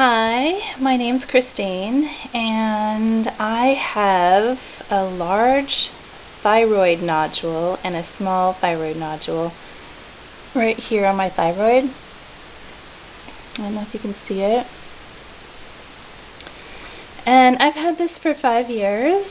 Hi, my name's Christine, and I have a large thyroid nodule and a small thyroid nodule right here on my thyroid. I don't know if you can see it. And I've had this for 5 years.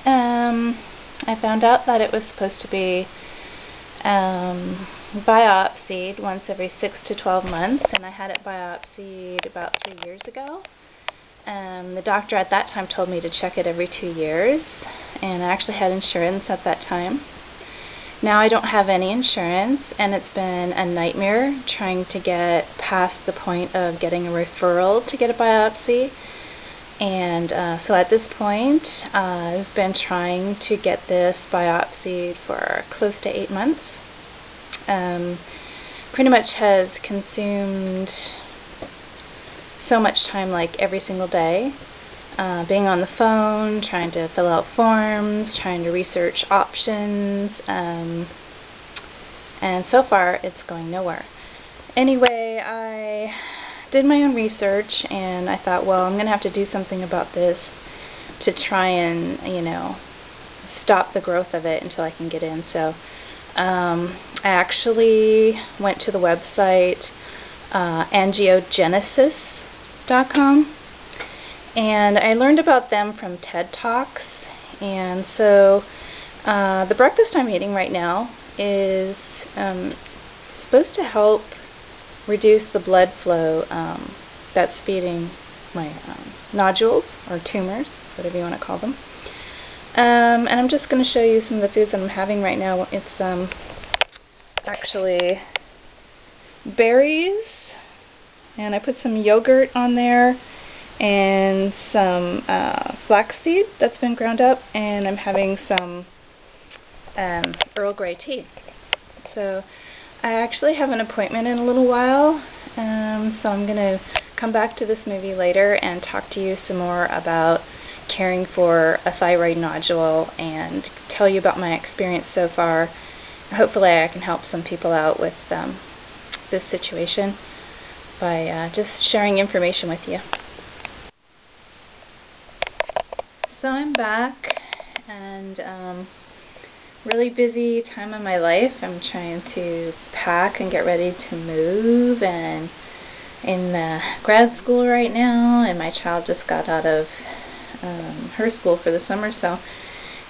I found out that it was supposed to be biopsied once every 6 to 12 months, and I had it biopsied about 3 years ago. The doctor at that time told me to check it every 2 years, and I actually had insurance at that time. Now I don't have any insurance, and it's been a nightmare trying to get past the point of getting a referral to get a biopsy. And so at this point, I've been trying to get this biopsied for close to 8 months. Pretty much has consumed so much time, like every single day, being on the phone, trying to fill out forms, trying to research options, and so far it's going nowhere. Anyway, I did my own research, and I thought, well, I'm going to have to do something about this to try and, stop the growth of it until I can get in. So I actually went to the website angiogenesis.com, and I learned about them from TED Talks. And so the breakfast I'm eating right now is supposed to help reduce the blood flow that's feeding my nodules or tumors, whatever you want to call them. And I'm just going to show you some of the foods that I'm having right now. It's actually berries, and I put some yogurt on there and some flaxseed that's been ground up, and I'm having some Earl Grey tea. So I actually have an appointment in a little while, so I'm going to come back to this movie later and talk to you some more about caring for a thyroid nodule and tell you about my experience so far. Hopefully I can help some people out with this situation by just sharing information with you. So I'm back, and really busy time of my life. I'm trying to pack and get ready to move, and in grad school right now, and my child just got out of her school for the summer, so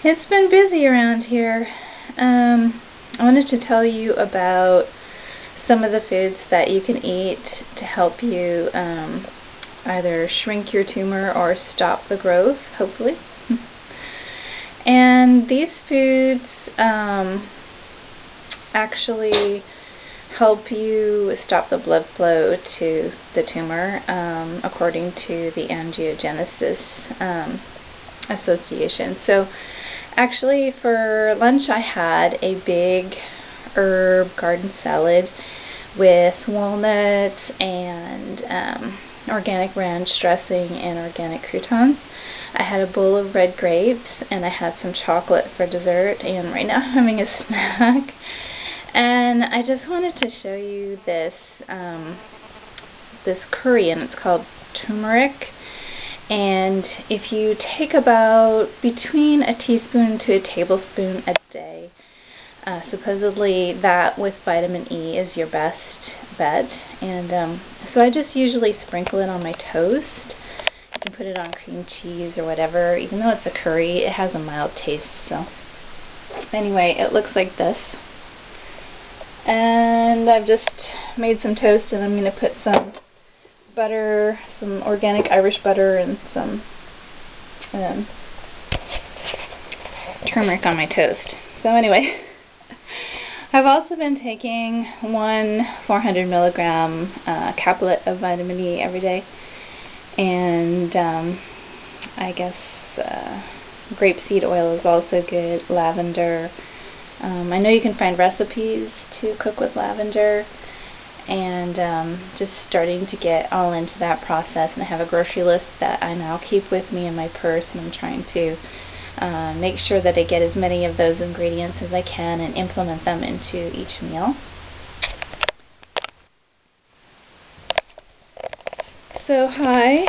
it's been busy around here. I wanted to tell you about some of the foods that you can eat to help you either shrink your tumor or stop the growth, hopefully. And these foods actually help you stop the blood flow to the tumor, according to the Angiogenesis Association. So actually for lunch I had a big herb garden salad with walnuts and organic ranch dressing and organic croutons. I had a bowl of red grapes, and I had some chocolate for dessert, and right now I'm having a snack. And I just wanted to show you this this curry, and it's called turmeric. And if you take about between a teaspoon to a tablespoon a day, supposedly that with vitamin E is your best bet. And so I just usually sprinkle it on my toast. You can put it on cream cheese or whatever. Even though it's a curry, it has a mild taste. So anyway, it looks like this. And I've just made some toast, and I'm going to put some butter, some organic Irish butter, and some turmeric on my toast. So anyway, I've also been taking one 400 milligram capsule of vitamin E every day, and I guess grapeseed oil is also good, lavender. I know you can find recipes to cook with lavender, and just starting to get all into that process. And I have a grocery list that I now keep with me in my purse, and I'm trying to make sure that I get as many of those ingredients as I can and implement them into each meal. So hi,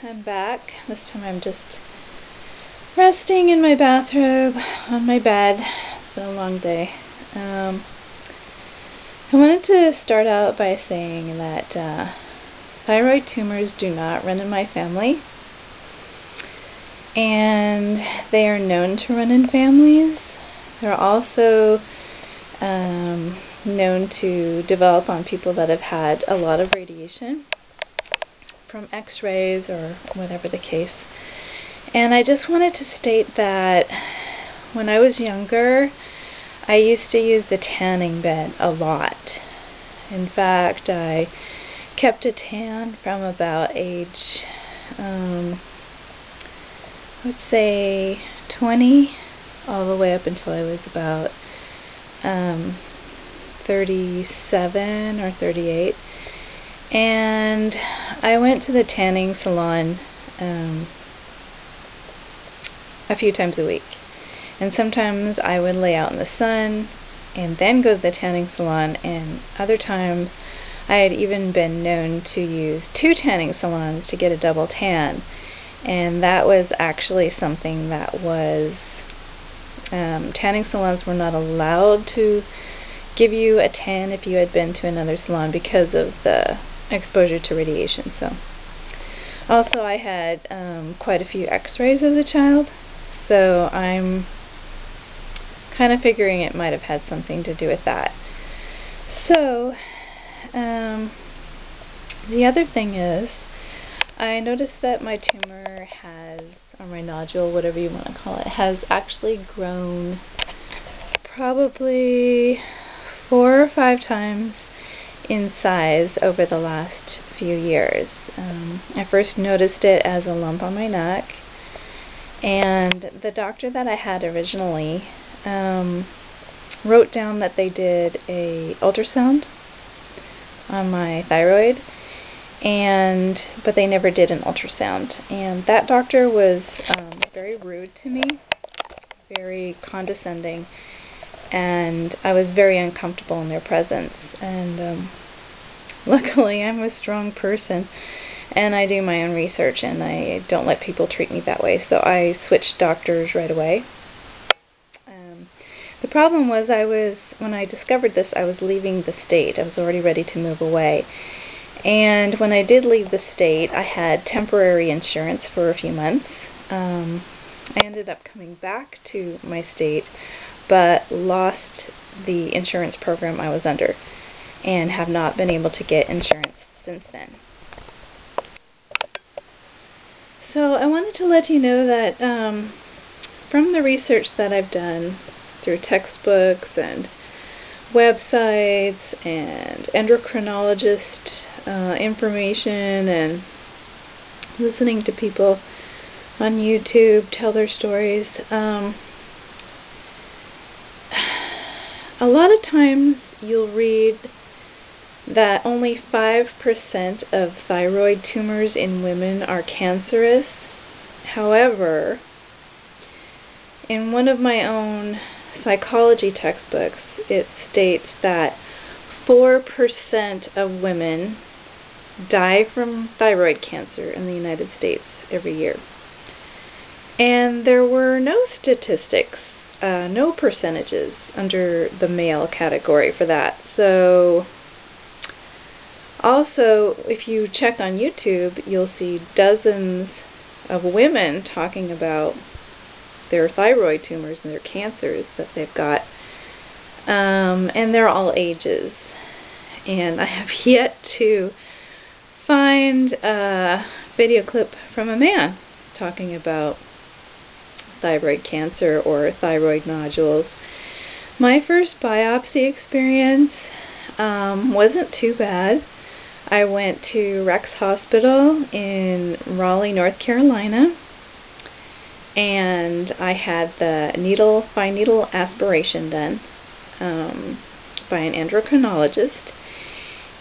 I'm back. This time I'm just resting in my bathrobe on my bed. It's been a long day. I wanted to start out by saying that thyroid tumors do not run in my family, and they are known to run in families. They're also known to develop on people that have had a lot of radiation from x-rays or whatever the case. And I just wanted to state that when I was younger, I used to use the tanning bed a lot. In fact, I kept a tan from about age, let's say 20, all the way up until I was about 37 or 38. And I went to the tanning salon a few times a week. And sometimes I would lay out in the sun and then go to the tanning salon, and other times I had even been known to use 2 tanning salons to get a double tan. And that was actually something that was, tanning salons were not allowed to give you a tan if you had been to another salon because of the exposure to radiation. So also I had quite a few x-rays as a child, so I'm kind of figuring it might have had something to do with that. So the other thing is, I noticed that my tumor has, or my nodule, whatever you want to call it, has actually grown probably 4 or 5 times in size over the last few years. I first noticed it as a lump on my neck, and the doctor that I had originally wrote down that they did a ultrasound on my thyroid, but they never did an ultrasound. And that doctor was very rude to me, very condescending, and I was very uncomfortable in their presence. And luckily I'm a strong person and I do my own research, and I don't let people treat me that way, so I switched doctors right away. The problem was, when I discovered this, I was leaving the state. I was already ready to move away. And when I did leave the state, I had temporary insurance for a few months. I ended up coming back to my state, but lost the insurance program I was under, and have not been able to get insurance since then. So I wanted to let you know that from the research that I've done through textbooks and websites and endocrinologist information and listening to people on YouTube tell their stories, a lot of times you'll read that only 5% of thyroid tumors in women are cancerous. However, in one of my own psychology textbooks, it states that 4% of women die from thyroid cancer in the United States every year. And there were no statistics, no percentages under the male category for that. So also, if you check on YouTube, you'll see dozens of women talking about their thyroid tumors and their cancers that they've got, and they're all ages. And I have yet to find a video clip from a man talking about thyroid cancer or thyroid nodules. My first biopsy experience wasn't too bad. I went to Rex Hospital in Raleigh, North Carolina, and I had the fine needle aspiration done by an endocrinologist,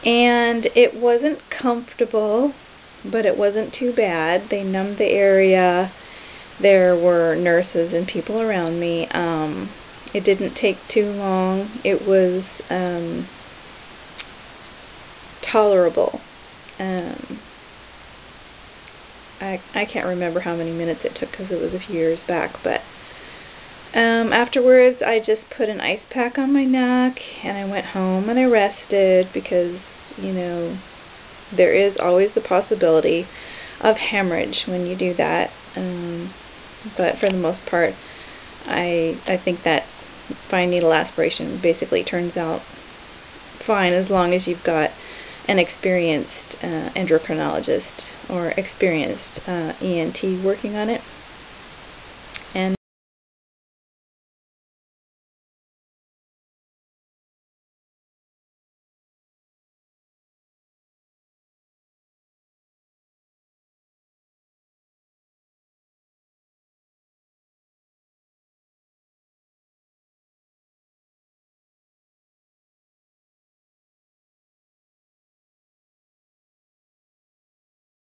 and it wasn't comfortable, but it wasn't too bad. They numbed the area. There were nurses and people around me. It didn't take too long. It was tolerable. I can't remember how many minutes it took because it was a few years back, but afterwards I just put an ice pack on my neck and I went home and I rested because, you know, there is always the possibility of hemorrhage when you do that, but for the most part I think that fine needle aspiration basically turns out fine as long as you've got an experienced endocrinologist or experienced ENT working on it.